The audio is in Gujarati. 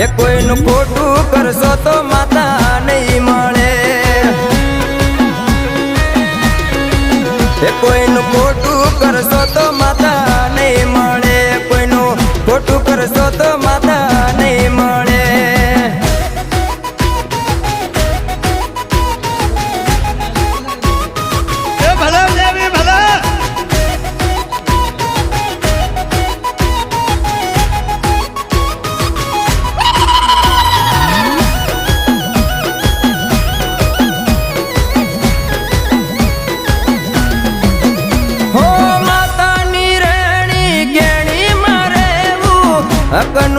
એ કોઈનું ખોટું કરશો તો માતા નહીં મળે. એ કોઈનું ખોટું કરશો તો માતા નહીં મળે. કોઈનું ખોટું કરશો તો માતા નહીં મળે. હકનું